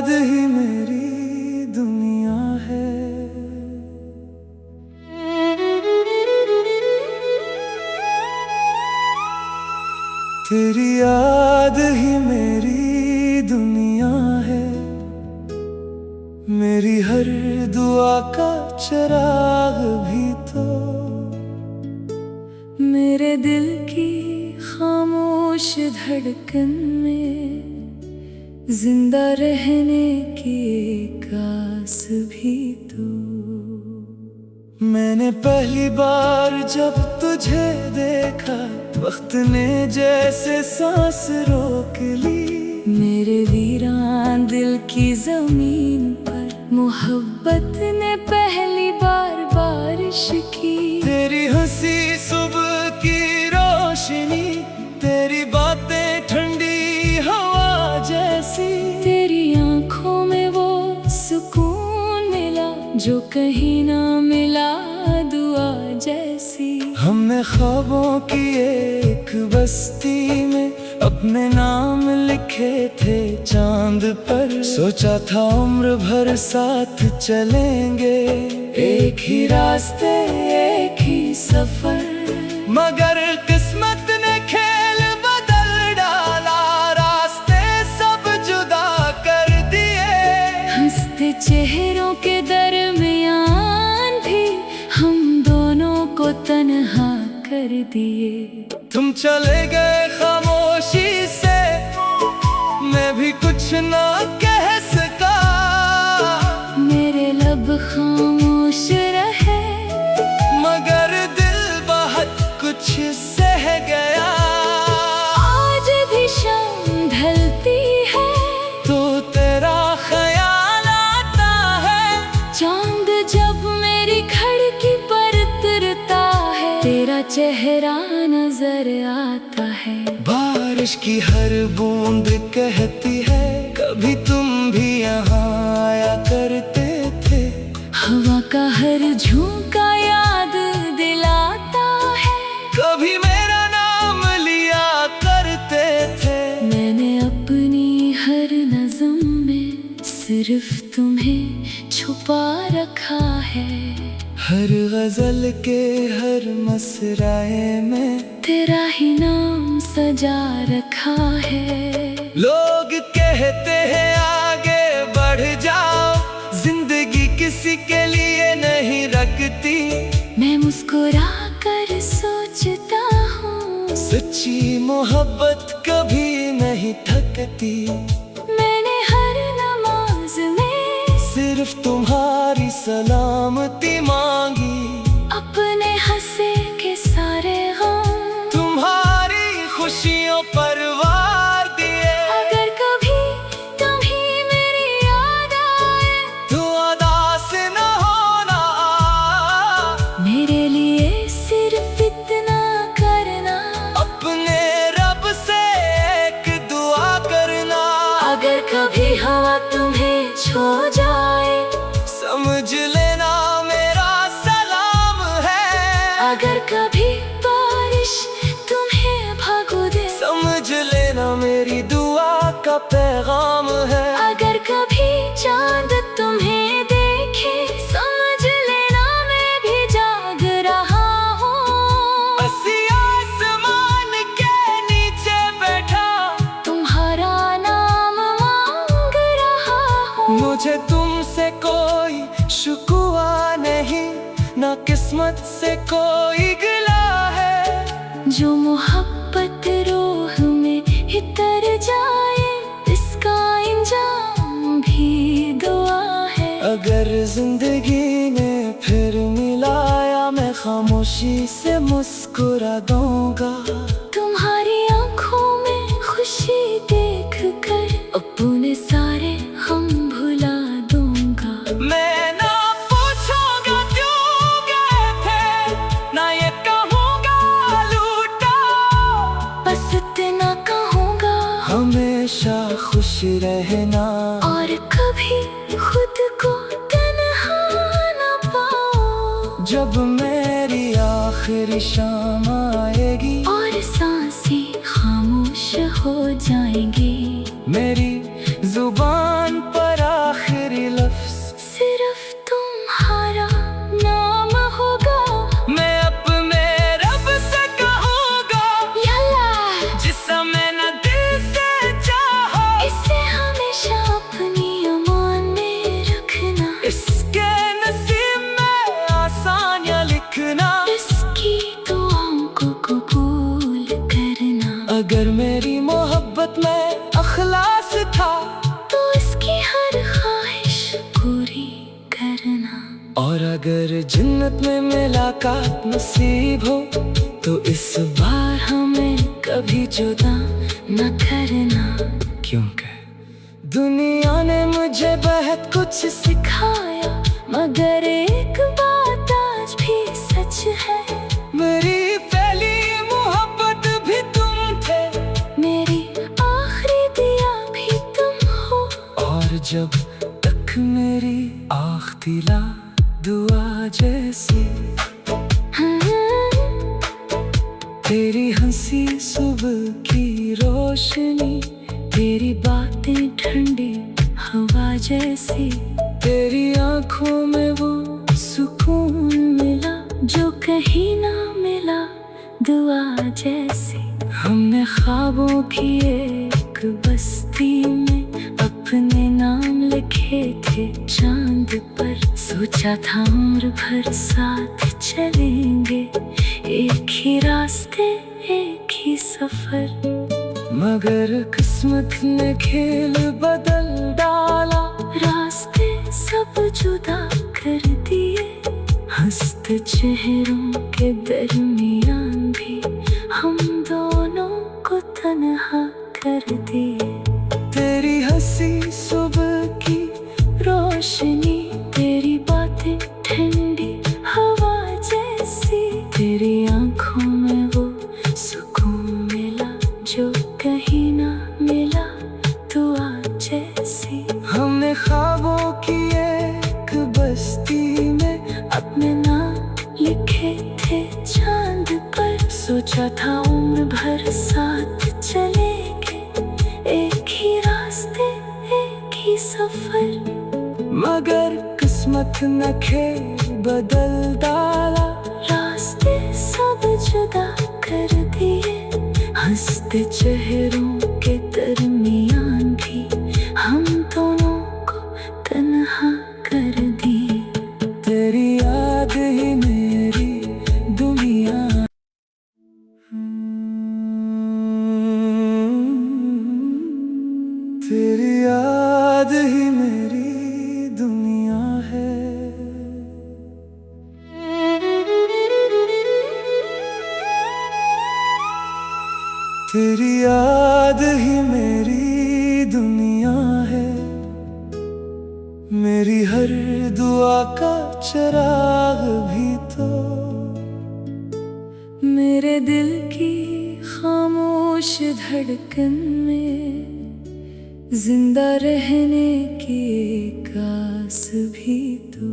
याद ही मेरी दुनिया है। तेरी याद ही मेरी दुनिया है, मेरी हर दुआ का चिराग भी तो। मेरे दिल की खामोश धड़कन में जिंदा रहने की एक आस भी तो। मैंने पहली बार जब तुझे देखा, वक्त ने जैसे सांस रोक ली। मेरे वीरान दिल की जमीन पर मोहब्बत ने पहली बार बारिश की। तेरी हंसी सुबह की रोशनी, तेरी बातें ठंडी हवा जैसी। तेरी आंखों में वो सुकून मिला जो कहीं ना मिला दुआ जैसी। हमने ख्वाबों की एक बस्ती में अपने नाम लिखे थे चांद पर। सोचा था उम्र भर साथ चलेंगे, एक ही रास्ते एक ही सफर। मगर किस्मत ने खेल बदल डाला, रास्ते सब जुदा कर दिए। हंसते चेहरों के दरमियान भी हम दोनों को तन्हा कर दिए। तुम चले गए खामोशी से, मैं भी कुछ ना कह सका। मेरे लब खामोश रहे मगर दिल बहुत कुछ सह गया। आज भी शाम ढलती है तो तेरा ख्याल आता है। चांद जब मेरी खिड़की पर उतरता है, तेरा चेहरा नजर आता है। बारिश की हर बूंद कहती है, कभी तुम भी यहाँ आया करते थे। हवा का हर झोंका याद दिलाता है, कभी मेरा नाम लिया करते थे। मैंने अपनी हर नज़्म में सिर्फ तुम्हें छुपा रखा है। हर गजल के हर मसराए में तेरा ही नाम सजा रखा है। लोग कहते हैं आगे बढ़ जाओ, जिंदगी किसी के लिए नहीं रखती। मैं मुस्कुरा कर सोचता हूँ, सच्ची मोहब्बत कभी नहीं थकती। मैंने हर नमाज में सिर्फ तुम्हारी सलामती मांगी। अपने हंसे के सारे गम तुम्हारी खुशियों पर वार दिए। अगर कभी तुम्हें मेरी याद आए तो उदास न होना, मेरे लिए सिर्फ इतना करना, अपने रब से एक दुआ करना। अगर कभी हवा तुम्हें छू जाए समझ लेना मेरा सलाम है। अगर कभी बारिश तुम्हें भगो दे, समझ लेना मेरी दुआ का पैगाम है। अगर कभी चांद तुम्हें देखे, समझ लेना मैं भी जाग रहा हूँ। अस्सी आसमान के नीचे बैठा तुम्हारा नाम मांग रहा हूँ। मुझे तुमसे कोई शिकवा नहीं, ना किस्मत से कोई गिला है। जो मोहब्बत रूह में इतर जाए, इसका इंजाम भी दुआ है। अगर जिंदगी ने फिर मिलाया, मैं खामोशी से मुस्कुरा दूंगा। तुम्हारी आंखों में खुशी देख कर अपने सारे हम भुला दूंगा। मैं ना पूछूंगा क्यों गए थे, ना ये कहूँगा लूटा। बस इतना कहूँगा, हमेशा खुश रहना। और कभी खुद को तन्हा न पाओ। जब मेरी आखिरी शाम आएगी और सांसें खामोश हो जाएंगी, मेरी जुबान पर अगर मेरी मोहब्बत में अखलास था तो इसकी हर ख्वाहिश पूरी करना। और अगर जन्नत में मुलाकात नसीब हो तो इस बार हमें कभी जुदा न करना। क्योंकि दुनिया ने मुझे बहुत कुछ सिखाया, मगर एक बात आज भी सच है, मेरी पहली मोहब्बत भी तुम थे, मेरी आखिरी दिया भी तुम हो। और जब तक मेरी आँख दिला दुआ जैसी, तेरी हंसी सुबह की रोशनी, तेरी बातें ठंडी हवा जैसी, तेरी आंखों में वो सुकून मिला जो कहीं ना मिला दुआ जैसी। हमने ख्वाबों की एक बस्ती में अपने नाम लिखे थे चांद पर, सोचा था उम्र भर साथ चलेंगे, एक ही रास्ते एक ही सफर। मगर किस्मत ने खेल बदल डाला, रास्ते सब जुदा कर दिए, हंसते चेहरों के दरमियान भी हम दोनों को तन्हा कर दिए। तेरी हंसी सुबह की रोशनी, तेरी बातें ठंडी हवा जैसी, तेरी आंखों में वो सुकून मिला जो कहीं ना मिला दुआ जैसी। हमने ख्वाबों की एक बस्ती में अपने नाम लिखे थे चांद पर, सोचा था उम्र भर साथ चलेंगे, एक ही रास्ते एक ही सफर। मगर किस्मत न खेल बदल डाला, रास्ते सब जुदा कर दिए, हंसते चेहरों के दरमियान भी हम दोनों को तन्हा कर दिए। तेरी याद ही मेरी दुनिया, तेरी याद ही मेरी दुनिया है। तेरी याद ही मेरी दुनिया है, मेरी हर दुआ का चिराग भी तो, मेरे दिल की खामोश धड़कन में जिंदा रहने की एक आस भी तो।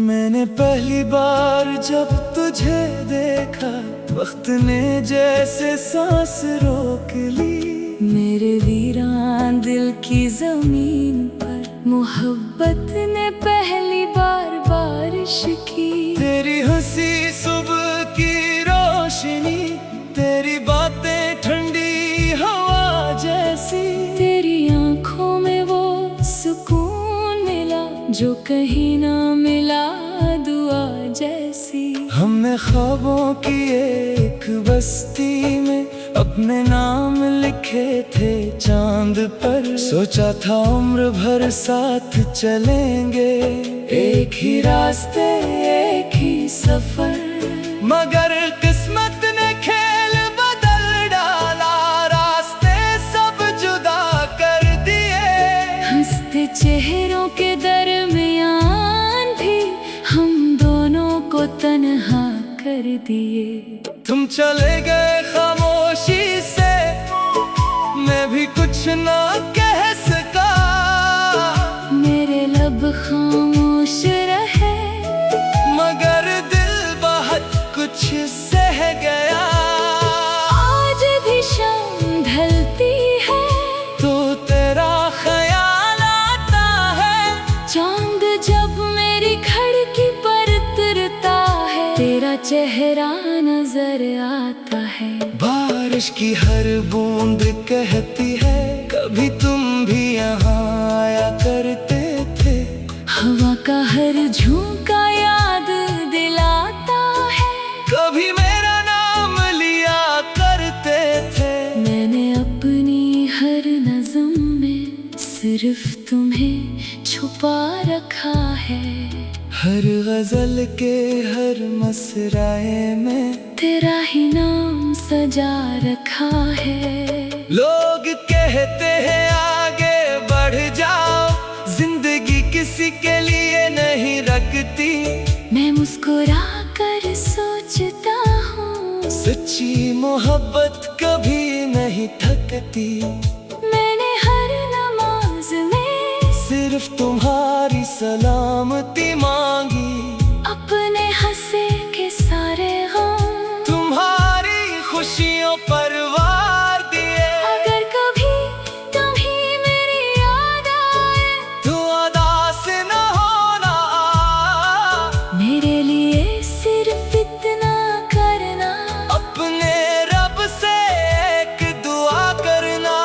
मैंने पहली बार जब तुझे देखा, वक्त ने जैसे सांस रोक ली, मेरे वीरान दिल की जमीन पर मोहब्बत ने पहली बार बारिश की। तेरी हंसी सुबह की रोशनी, तेरी बातें ठंडी हवा जैसी, तेरी आंखों में वो सुकून मिला जो कहीं ना मिला दुआ जैसी। हमने ख्वाबों की एक बस्ती में अपने नाम लिखे थे चांद पर, सोचा था उम्र भर साथ चलेंगे, एक ही रास्ते एक ही सफर। मगर किस्मत ने खेल बदल डाला, रास्ते सब जुदा कर दिए, हंसते चेहरों के दरमियान भी हम दोनों को तन्हा कर दिए। तुम चले गए खामोशी से, मैं भी कुछ ना कह सका, मेरे लब खामोश रहे, मगर दिल बहुत कुछ सह गया। आज भी शाम ढलती है तो तेरा ख्याल आता है, चांद जब मेरी खिड़की पर उतरता है, तेरा चेहरा नजर आता है। बारिश की हर बूंद कहती है, कभी तुम भी यहाँ आया करते थे, हवा का हर झोंका याद दिलाता है, कभी मेरा नाम लिया करते सिर्फ तुम्हें छुपा रखा है। हर गजल के हर मसराए में तेरा ही नाम सजा रखा है। लोग कहते हैं आगे बढ़ जाओ, जिंदगी किसी के लिए नहीं रखती। मैं मुस्कुरा कर सोचता हूँ, सच्ची मोहब्बत कभी नहीं थकती। मैंने हर नमाज में सिर्फ तुम्हारी सलामती मांगी। अपने हंसे के सारे गम तुम्हारी खुशियों पर वार दिए। अगर कभी तुम्ही मेरी याद आए, तू उदास न होना। मेरे लिए सिर्फ इतना करना, अपने रब से एक दुआ करना।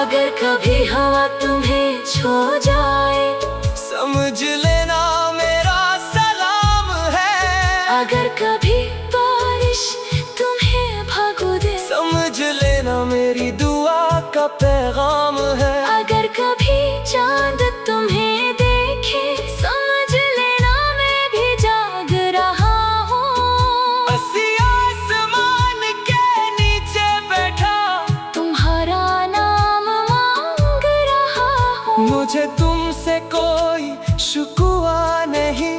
अगर कभी हवा तुम्हें छू जाए, समझ लेना मेरा सलाम है। अगर कभी बारिश तुम्हें भगो दे, समझ लेना मेरी दुआ का पैगाम है। अगर कभी चांद तुम्हें देखे, समझ लेना मैं भी जाग रहा हूँ। असी आसमान के नीचे बैठा तुम्हारा नाम मांग रहा हूँ। मुझे तुमसे कोई शिकवा नहीं,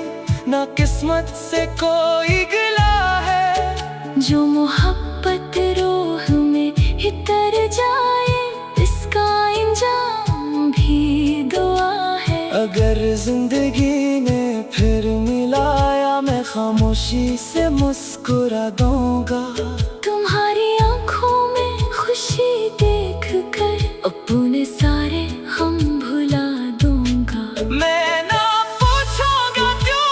ना किस्मत से कोई गिला है। जो मोहब्बत रूह में इतर जाए, इसका इंजाम भी दुआ है। अगर जिंदगी ने फिर मिलाया, मैं खामोशी से मुस्कुरा दूंगा। तुम्हारी आंखों में खुशी देख कर अपने सारे हम भुला दूंगा। मैं ना पूछूंगा क्यों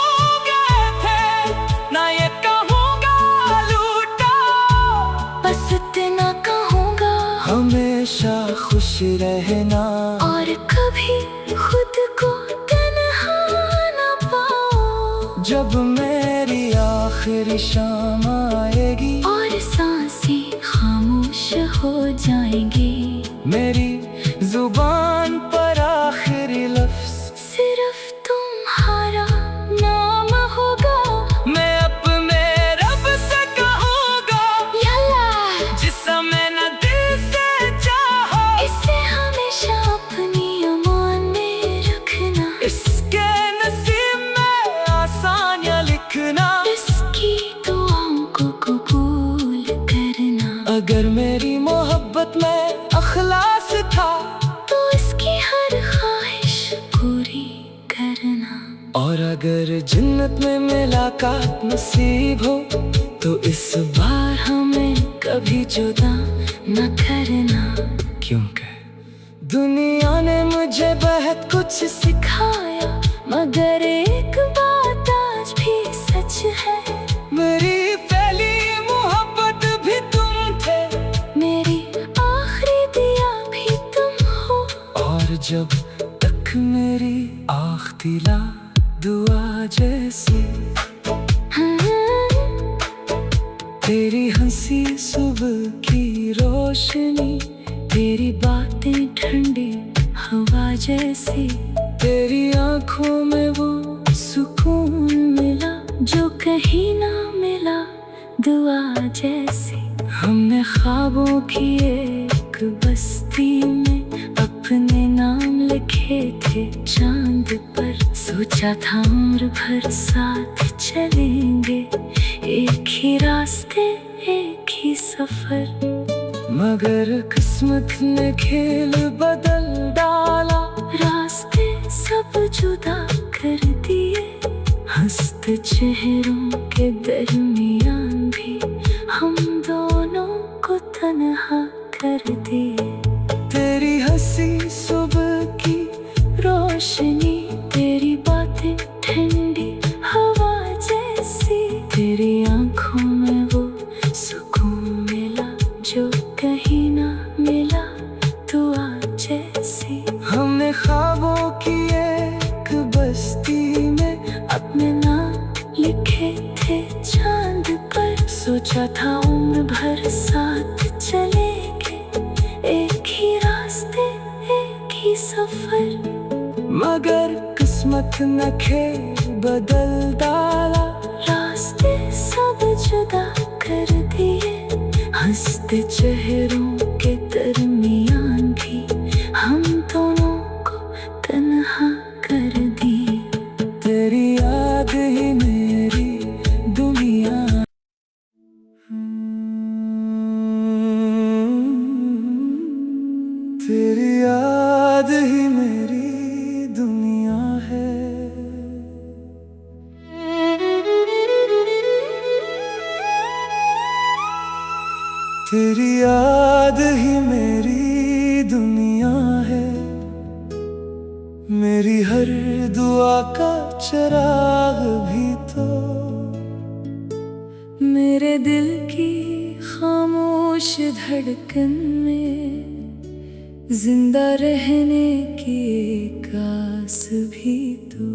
गए थे, ना ये कहूँगा लूटा। बस इतना कहूँगा, हमेशा खुश रहना। और कभी खुद को तन्हा न पाओ। जब मेरी आखिरी शाम आएगी और सांसें खामोश हो जाएंगी, मेरी जुबान पर आखिरी लफ्ज सिर्फ तुम्हारा नाम होगा। मैं अपने रब से कहूँगा, यल्ला जिसे मैंने दिल से चाहा। इसे हमेशा अपनी अमान में रखना, इसके नसीब में आसानियाँ लिखना। इसकी दुआओं को कबूल करना। अगर मेरी मोहब्बत में अखलास था, तो इसकी हर ख्वाहिश पूरी करना। और अगर जन्नत में मुलाकात नसीब हो, तो इस बार हमें कभी जुदा न करना। क्योंकि दुनिया ने मुझे बहुत कुछ सिखाया, मगर एक बात आज भी सच है। मेरी पहली मोहब्बत भी तुम थे, मेरी आखिरी दिया भी तुम हो। और जब तक मेरी आँख दिला दुआ जैसी। तेरी हंसी सुबह की रोशनी, तेरी बातें ठंडी हवा जैसी। तेरी आँखों में वो सुकून मिला, जो कहीं ना मिला दुआ जैसी। हमने ख्वाबों की एक बस्ती में अपने नाम लिखे थे चांद पर। सोचा था उम्र भर साथ चलेंगे, एक ही रास्ते एक ही सफर। मगर किस्मत ने खेल बदल डाला, रास्ते सब जुदा कर दिए। हंसते चेहरों के दरमियान भी हम दोनों को तन्हा कर दिए। तेरी हंसी सुबह की रोशनी, तेरी बातें ठंडी हवा जैसी। तेरी आंखों में वो सुकून मिला, जो कहीं ना मिला दुआ जैसी। हमने ख्वाबों की एक बस्ती में अपने नाम लिखे थे चांद पर। सोचा था उम्र भर साथ चलेंगे, एक ही रास्ते एक ही सफर। मगर किस्मत न खेल बदल डाला। रास्ते सब जुदा कर दिए, हंसते चेहरों के दरमियान भी हम दोनों को तन्हा कर दिए। तेरी याद ही मेरी दुनिया, तेरी याद ही मेरी दुनिया है। तेरी याद ही मेरी दुनिया है, मेरी हर दुआ का चिराग भी तो। मेरे दिल की खामोश धड़कन में जिंदा रहने की एक आस भी तो।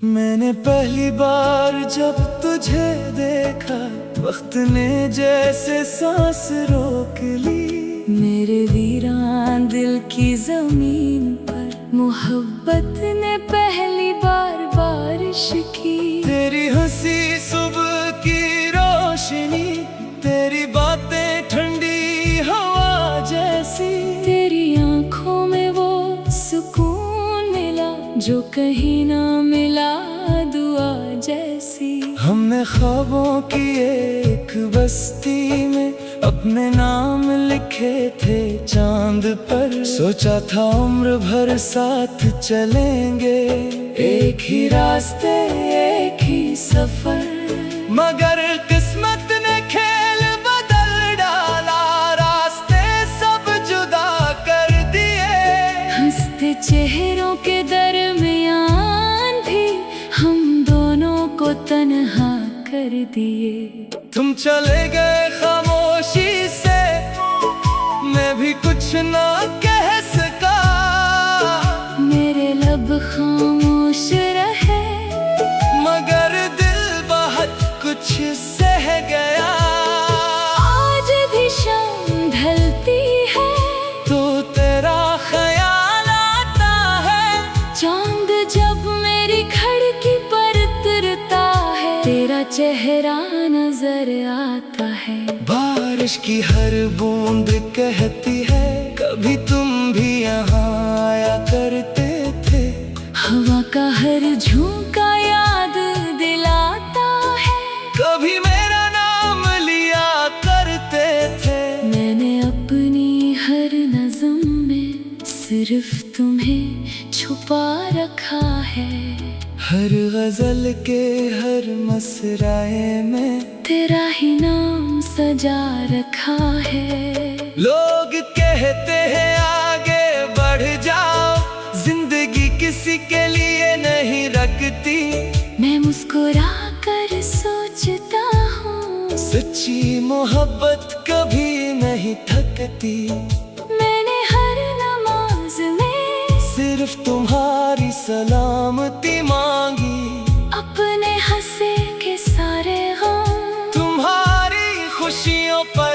मैंने पहली बार जब तुझे देखा, वक्त ने जैसे सांस रोक ली। मेरे वीरान दिल की जमीन पर मोहब्बत ने पहली बार बारिश की। तेरी हंसी सुबह की रोशनी, तेरी बातें ठंडी हवा जैसी। तेरी आंखों में वो सुकून मिला जो कहीं ना मिला दुआ जैसी। हमने ख्वाबों की एक बस्ती में अपने नाम लिखे थे चांद पर। सोचा था उम्र भर साथ चलेंगे, एक ही रास्ते एक ही सफर। मगर किस्मत ने खेल बदल डाला, रास्ते सब जुदा कर दिए। हंसते चेहरों के दरमियान भी हम दोनों को तन्हा कर दिए। तुम चले गए खामोशी से, मैं भी कुछ ना कह सका। मेरे लब खामोश रहे, मगर दिल बहुत कुछ सह गया। आज भी शाम ढलती है तो तेरा ख्याल आता है। चांद जब मेरी खिड़की पर उतरता है, तेरा चेहरा नजर आता है। बारिश की हर बूंद कहती है, कभी तुम भी यहाँ आया करते थे। हवा का हर झोंका याद दिलाता है, कभी मेरा नाम लिया करते थे। मैंने अपनी हर नज़्म में सिर्फ तुम्हें छुपा रखा है। हर गजल के हर मसराए में तेरा ही नाम सजा रखा है। लोग कहते हैं आगे बढ़ जाओ, जिंदगी किसी के लिए नहीं रखती। मैं मुस्कुरा कर सोचता हूँ, सच्ची मोहब्बत कभी नहीं थकती। मैंने हर नमाज में सिर्फ तुम्हारी सलामती मांगी। अपने हंसे के सारे गम तुम्हारी खुशियों पर